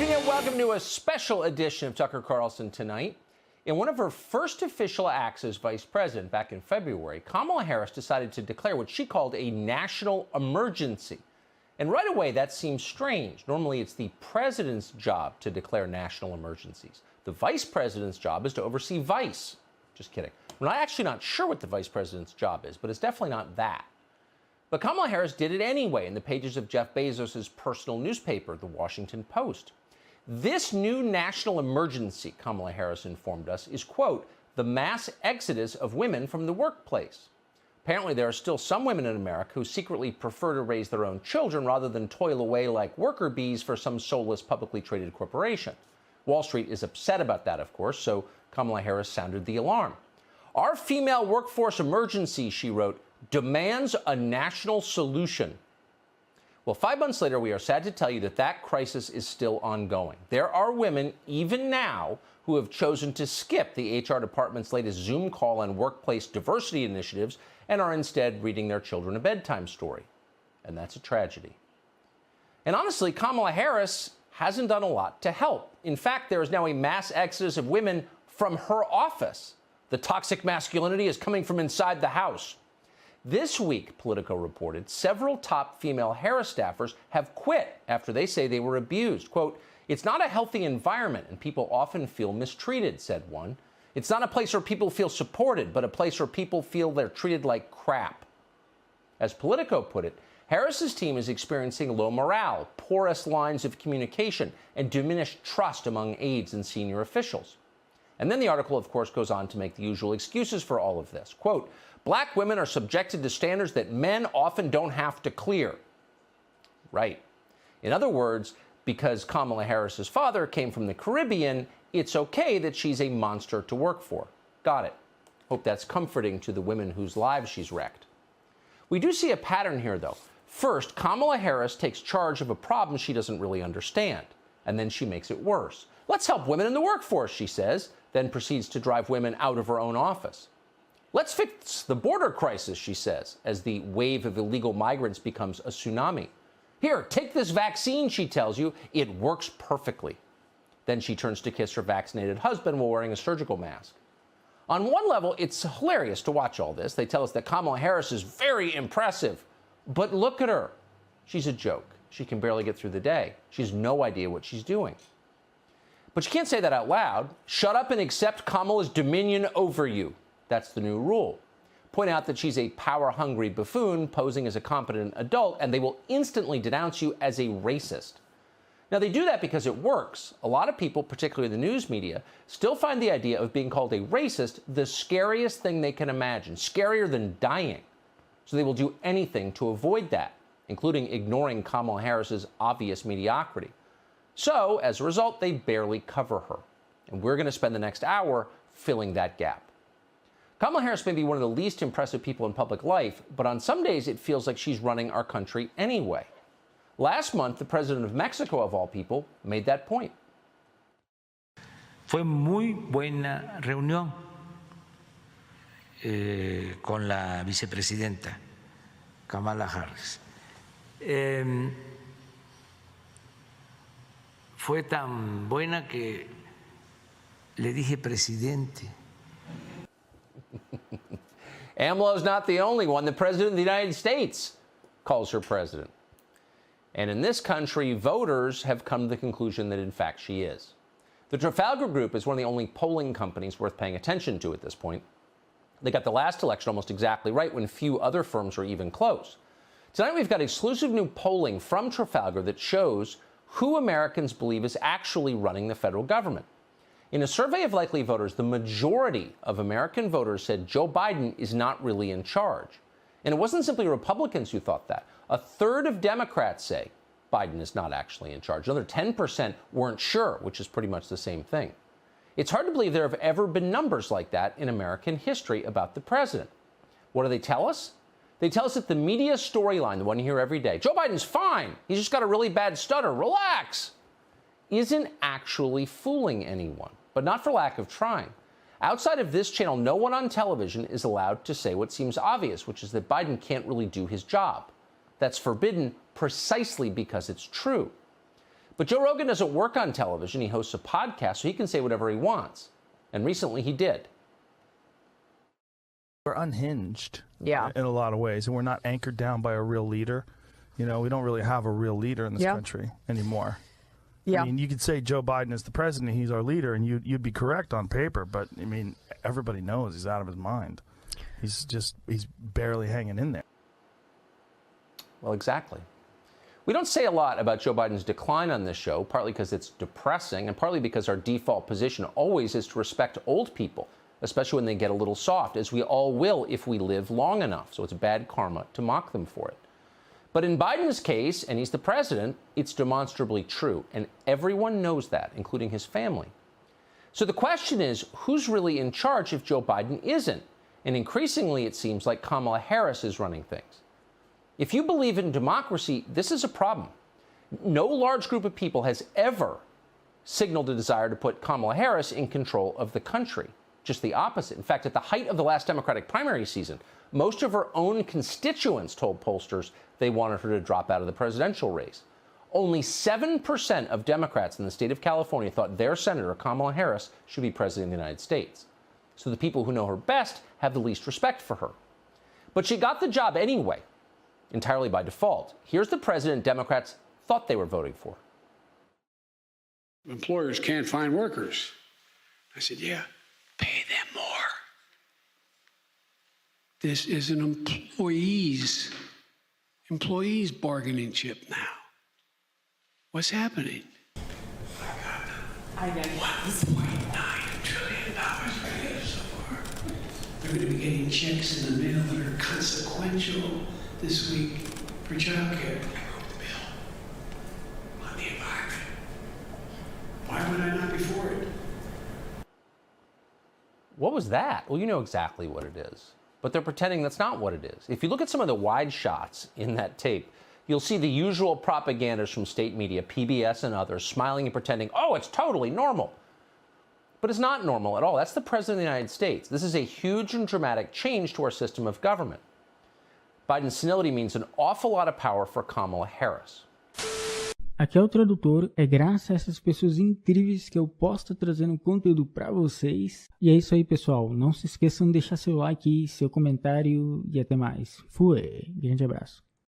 evening and welcome to a special edition of Tucker Carlson Tonight. In one of her first official acts as vice president back in February, Kamala Harris decided to declare what she called a national emergency. And right away, that seems strange. Normally, it's the president's job to declare national emergencies. The vice president's job is to oversee vice. Just kidding. I'm actually not sure what the vice president's job is, but it's definitely not that. But Kamala Harris did it anyway in the pages of Jeff Bezos' personal newspaper, The Washington Post. This new national emergency, Kamala Harris informed us, is, quote, the mass exodus of women from the workplace. Apparently, there are still some women in America who secretly prefer to raise their own children rather than toil away like worker bees for some soulless publicly traded corporation. Wall Street is upset about that, of course, so Kamala Harris sounded the alarm. Our female workforce emergency, she wrote, demands a national solution. Well, 5 months later, we are sad to tell you that that crisis is still ongoing. There are women, even now, who have chosen to skip the HR department's latest Zoom call on workplace diversity initiatives and are instead reading their children a bedtime story. And that's a tragedy. And honestly, Kamala Harris hasn't done a lot to help. In fact, there is now a mass exodus of women from her office. The toxic masculinity is coming from inside the House. This week, Politico reported, several top female Harris staffers have quit after they say they were abused. Quote, it's not a healthy environment and people often feel mistreated, said one. It's not a place where people feel supported, but a place where people feel they're treated like crap. As Politico put it, Harris's team is experiencing low morale, porous lines of communication, and diminished trust among aides and senior officials. And then the article, of course, goes on to make the usual excuses for all of this. Quote, black women are subjected to standards that men often don't have to clear. Right. In other words, because Kamala Harris's father came from the Caribbean, it's okay that she's a monster to work for. Got it. Hope that's comforting to the women whose lives she's wrecked. We do see a pattern here, though. First, Kamala Harris takes charge of a problem she doesn't really understand, and then she makes it worse. Let's help women in the workforce, she says, then proceeds to drive women out of her own office. Let's fix the border crisis, she says, as the wave of illegal migrants becomes a tsunami. Here, take this vaccine, she tells you. It works perfectly. Then she turns to kiss her vaccinated husband while wearing a surgical mask. On one level, it's hilarious to watch all this. They tell us that Kamala Harris is very impressive. But look at her. She's a joke. She can barely get through the day. She has no idea what she's doing. But you can't say that out loud. Shut up and accept Kamala's dominion over you. That's the new rule. Point out that she's a power-hungry buffoon posing as a competent adult, and they will instantly denounce you as a racist. Now, they do that because it works. A lot of people, particularly the news media, still find the idea of being called a racist the scariest thing they can imagine, scarier than dying. So they will do anything to avoid that, including ignoring Kamala Harris's obvious mediocrity. So, as a result, they barely cover her. And we're going to spend the next hour filling that gap. Kamala Harris may be one of the least impressive people in public life, but on some days it feels like she's running our country anyway. Last month, the president of Mexico, of all people, made that point. Fue muy buena reunión con la vicepresidenta Kamala Harris. Fue tan buena que le dije presidente. AMLO's not the only one. The president of the United States calls her president. And in this country, voters have come to the conclusion that, in fact, she is. The Trafalgar Group is one of the only polling companies worth paying attention to at this point. They got the last election almost exactly right when few other firms were even close. Tonight, we've got exclusive new polling from Trafalgar that shows who Americans believe is actually running the federal government. In a survey of likely voters, the majority of American voters said Joe Biden is not really in charge. And it wasn't simply Republicans who thought that. A third of Democrats say Biden is not actually in charge. Another 10% weren't sure, which is pretty much the same thing. It's hard to believe there have ever been numbers like that in American history about the president. What do they tell us? They tell us that the media storyline, the one you hear every day, Joe Biden's fine, he's just got a really bad stutter, relax, isn't actually fooling anyone, but not for lack of trying. Outside of this channel, no one on television is allowed to say what seems obvious, which is that Biden can't really do his job. That's forbidden precisely because it's true. But Joe Rogan doesn't work on television. He hosts a podcast, so he can say whatever he wants. And recently he did. We're unhinged, Yeah. in a lot of ways, and we're not anchored down by a real leader. You know, we don't really have a real leader in this country anymore. Yeah. I mean, you could say Joe Biden is the president, he's our leader, and you'd be correct on paper, but, I mean, everybody knows he's out of his mind. He's barely hanging in there. Well, exactly. We don't say a lot about Joe Biden's decline on this show, partly because it's depressing and partly because our default position always is to respect old people, especially when they get a little soft, as we all will if we live long enough. So it's bad karma to mock them for it. But in Biden's case, and he's the president, it's demonstrably true. And everyone knows that, including his family. So the question is, who's really in charge if Joe Biden isn't? And increasingly, it seems like Kamala Harris is running things. If you believe in democracy, this is a problem. No large group of people has ever signaled a desire to put Kamala Harris in control of the country. Just the opposite. In fact, at the height of the last Democratic primary season, most of her own constituents told pollsters they wanted her to drop out of the presidential race. Only 7% of Democrats in the state of California thought their senator, Kamala Harris, should be president of the United States. So the people who know her best have the least respect for her. But she got the job anyway, entirely by default. Here's the president Democrats thought they were voting for. Employers can't find workers. I said, yeah, pay them more. This is an employees bargaining chip now. What's happening? I got $1.9 trillion raised so far. They're going to be getting checks in the mail that are consequential this week for child care. I wrote the bill on the environment. Why would I not be for it? What was that? Well, you know exactly what it is. But they're pretending that's not what it is. If you look at some of the wide shots in that tape, you'll see the usual propagandists from state media, PBS and others, smiling and pretending, oh, it's totally normal. But it's not normal at all. That's the President of the United States. This is a huge and dramatic change to our system of government. Biden's senility means an awful lot of power for Kamala Harris. Aqui é o Tradutor, é graças a essas pessoas incríveis que eu posso estar trazendo conteúdo para vocês. E é isso aí, pessoal. Não se esqueçam de deixar seu like, seu comentário e até mais. Fui! Grande abraço.